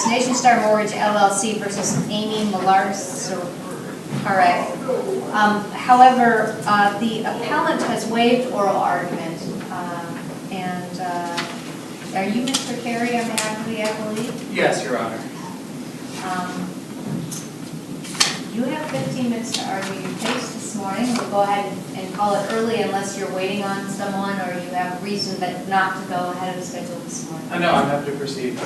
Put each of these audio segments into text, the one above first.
Nationstar Mortgage LLC versus Amy Mielcarek. However, the appellant has waived oral argument, and are you Mr. Carey on behalf of the appellee? Yes, Your Honor. You have 15 minutes to argue your case this morning. We'll go ahead and call it early unless you're waiting on someone or you have a reason that not to go ahead of the schedule this morning. I know, I'm happy to proceed.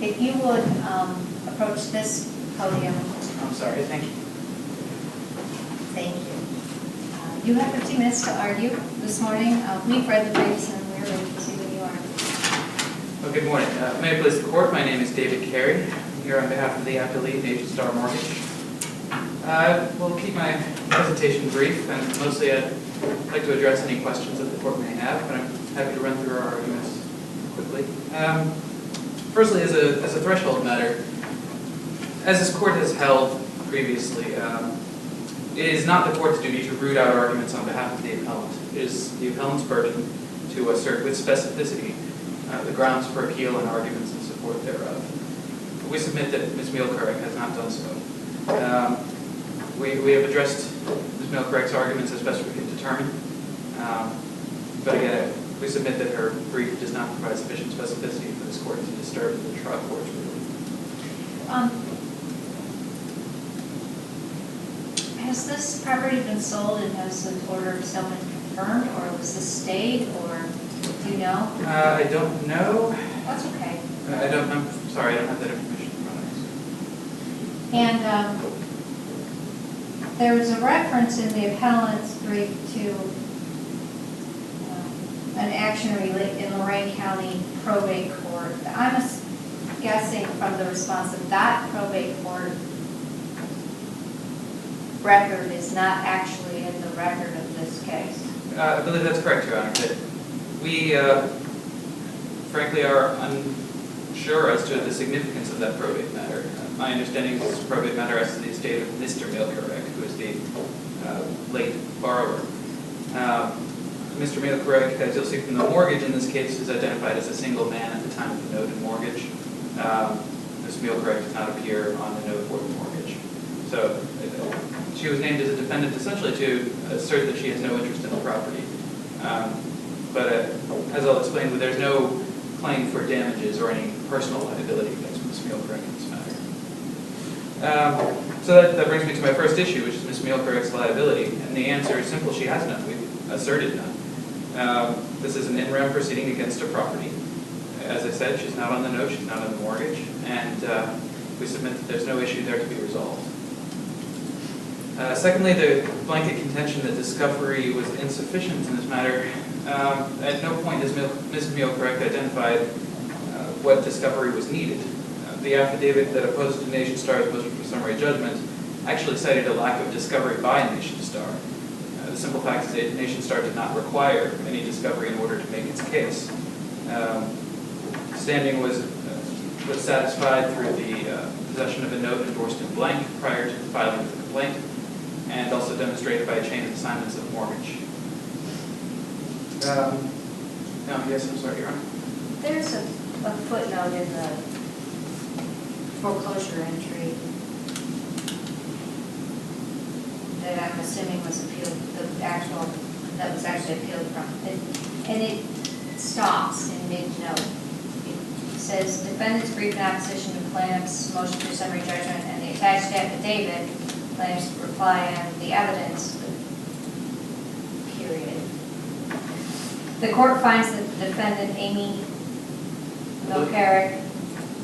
If you would approach this podium. I'm sorry, thank you. Thank you. You have 15 minutes to argue this morning. We've read the briefs and we're ready to see what you are. Well, good morning. May it please the court, my name is David Carey. I'm here on behalf of the appellee, Nationstar Mortgage. We'll keep my presentation brief, and mostly I'd like to address any questions that the court may have, but I'm happy to run through our arguments quickly. Firstly, as a threshold matter, as this court has held previously, it is not the court's duty to root out arguments on behalf of the appellant. It is the appellant's burden to assert with specificity the grounds for appeal and arguments in support thereof. We submit that Ms. Mielcarek has not done so. We have addressed Ms. Mielcarek's arguments as best we can determine, but again, we submit that her brief does not provide sufficient specificity for this court to disturb the trial court's ruling. Has this property been sold and has the order of sale been confirmed, or was this stayed, or do you know? I don't know. That's okay. I'm sorry, I don't have that information in front of us. And there was a reference in the appellant's brief to an action in Lorain County probate court. I'm guessing from the response that that probate court record is not actually in the record of this case. I believe that's correct, Your Honor. That we, frankly, are unsure as to the significance of that probate matter. My understanding is this probate matter as to the estate of Mr. Mielcarek, who is the late borrower. Mr. Mielcarek, as you'll see from the mortgage in this case, is identified as a single man at the time of the note and mortgage. Ms. Mielcarek does not appear on the note or the mortgage. So she was named as a defendant essentially to assert that she has no interest in the property. But as I'll explain, there's no claim for damages or any personal liability against Ms. Mielcarek in this matter. So that brings me to my first issue, which is Ms. Mielcarek's liability. And the answer is simple: she has none. We've asserted none. This is an in rem proceeding against her property. As I said, she's not on the note, she's not on the mortgage, and we submit that there's no issue there to be resolved. Secondly, the blanket contention that discovery was insufficient in this matter. At no point has Ms. Mielcarek identified what discovery was needed. The affidavit that opposed to Nationstar's motion for summary judgment actually cited a lack of discovery by Nationstar. The simple fact is that Nationstar did not require any discovery in order to make its case. Standing was satisfied through the possession of a note endorsed in blank prior to the filing of the complaint, and also demonstrated by a chain of assignments of mortgage. Yes, I'm sorry, Your Honor. There's a footnote in the foreclosure entry that I'm assuming was appealed, that was actually appealed from. And it stops in mid-note. It says, defendant's brief in opposition to plaintiff's motion for summary judgment and the attached affidavit, plaintiff's reply and the evidence, period. The court finds that the defendant, Amy Mielcarek,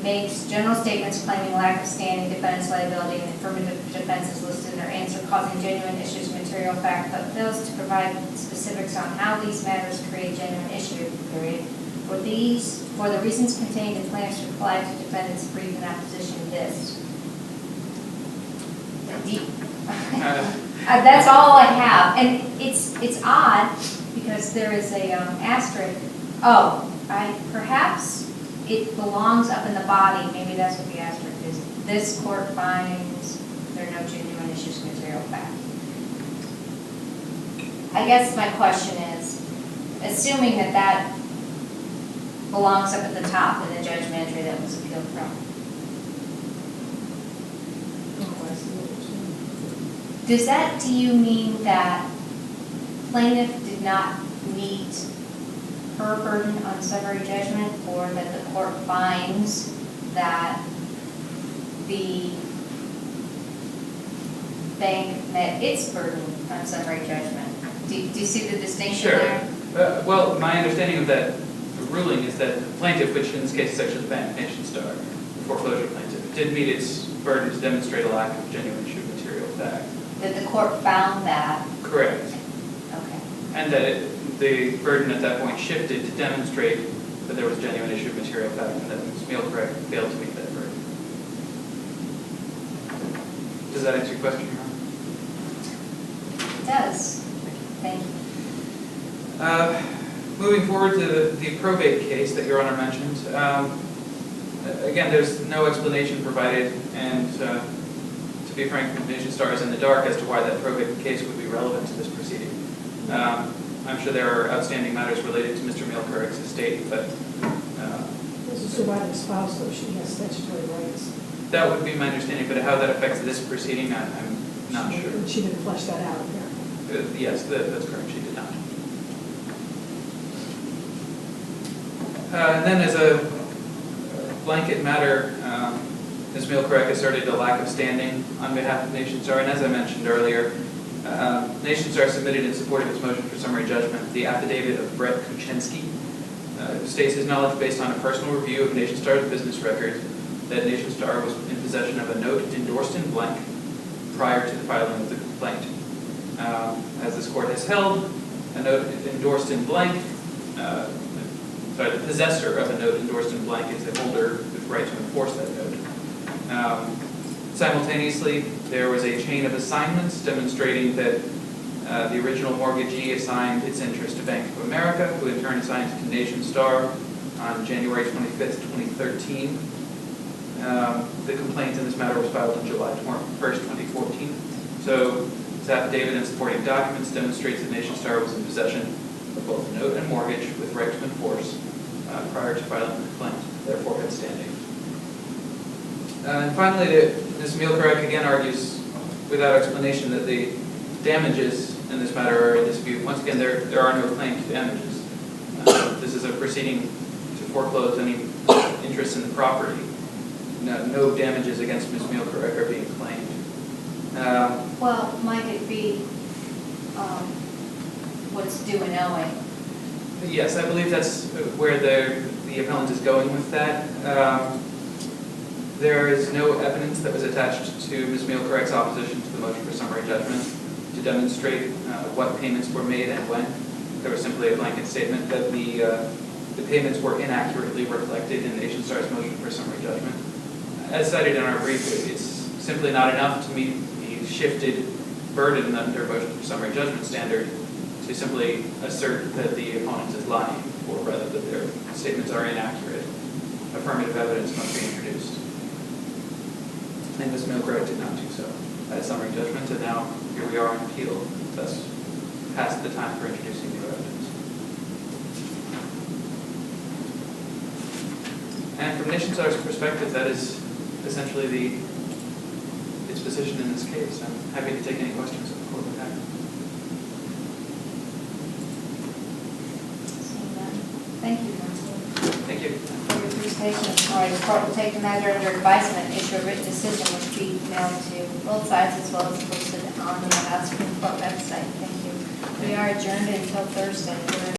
makes general statements claiming lack of standing, defendant's liability, and affirmative defenses listed in their answer, causing genuine issues of material fact, but fails to provide specifics on how these matters create genuine issue, period. For the reasons contained in plaintiff's reply to defendant's brief in opposition to this. That's all I have, and it's odd because there is a asterisk. Perhaps it belongs up in the body. Maybe that's what the asterisk is. this court finds there are no genuine issues of material fact. I guess my question is, assuming that that belongs up at the top in the judgment entry that was appealed from, does that, do you mean that plaintiff did not meet her burden on summary judgment, or that the court finds that the bank met its burden on summary judgment? Do you see the distinction there? Sure. Well, my understanding of that ruling is that the plaintiff, which in this case is actually the bank, Nationstar, the foreclosure plaintiff, did meet its burden to demonstrate a lack of genuine issue of material fact. That the court found that? Correct. Okay. And that the burden at that point shifted to demonstrate that there was genuine issue of material fact, and that Ms. Mielcarek failed to meet that burden. Does that answer your question, Your Honor? It does. Thank you. Moving forward to the probate case that Your Honor mentioned, again, there's no explanation provided, and to be frank, Nationstar is in the dark as to why that probate case would be relevant to this proceeding. I'm sure there are outstanding matters related to Mr. Mielcarek's estate, but As a surviving spouse, though, she has statutory rights. that would be my understanding, but how that affects this proceeding, I'm not sure. She didn't flesh that out, apparently. Yes, that's correct, she did not. And then as a blanket matter, Ms. Mielcarek asserted a lack of standing on behalf of Nationstar, and as I mentioned earlier, Nationstar submitted in support of its motion for summary judgment the affidavit of Brett Kuczynski, who states his knowledge based on a personal review of Nationstar's business record that Nationstar was in possession of a note endorsed in blank prior to the filing of the complaint. As this court has held, a note endorsed in blank, the possessor of a note endorsed in blank is the holder with right to enforce that note. Simultaneously, there was a chain of assignments demonstrating that the original mortgagee assigned its interest to Bank of America, who in turn assigned it to Nationstar on January 25th, 2013. The complaint in this matter was filed on July 1st, 2014. So this affidavit and supporting documents demonstrates that Nationstar was in possession of both note and mortgage with right to enforce prior to filing the complaint, therefore had standing. And finally, Ms. Mielcarek again argues without explanation that the damages in this matter are in dispute. Once again, there are no claims to damages. This is a proceeding to foreclose any interest in the property. No damages against Ms. Mielcarek are being claimed. Well, might it be what's due and owing? Yes, I believe that's where the appellant is going with that. There is no evidence that was attached to Ms. Mielcarek's opposition to the motion for summary judgment to demonstrate what payments were made and when. There was simply a blanket statement that the payments were inaccurately reflected in Nationstar's motion for summary judgment. As cited in our brief, it's simply not enough to meet the shifted burden under motion for summary judgment standard to simply assert that the opponent is lying, or rather that their statements are inaccurate. Affirmative evidence must be introduced. And Ms. Mielcarek did not do so at summary judgment, and now here we are on appeal, thus past the time for introducing new evidence. And from Nationstar's perspective, that is essentially its position in this case. I'm happy to take any questions of the court with that. Thank you, Counsel, Thank you. for your presentation. All right, the court will take the matter under advisement and issue a written decision which will be mailed to both sides as well as posted on the Supreme Court website. Thank you. We are adjourned until Thursday.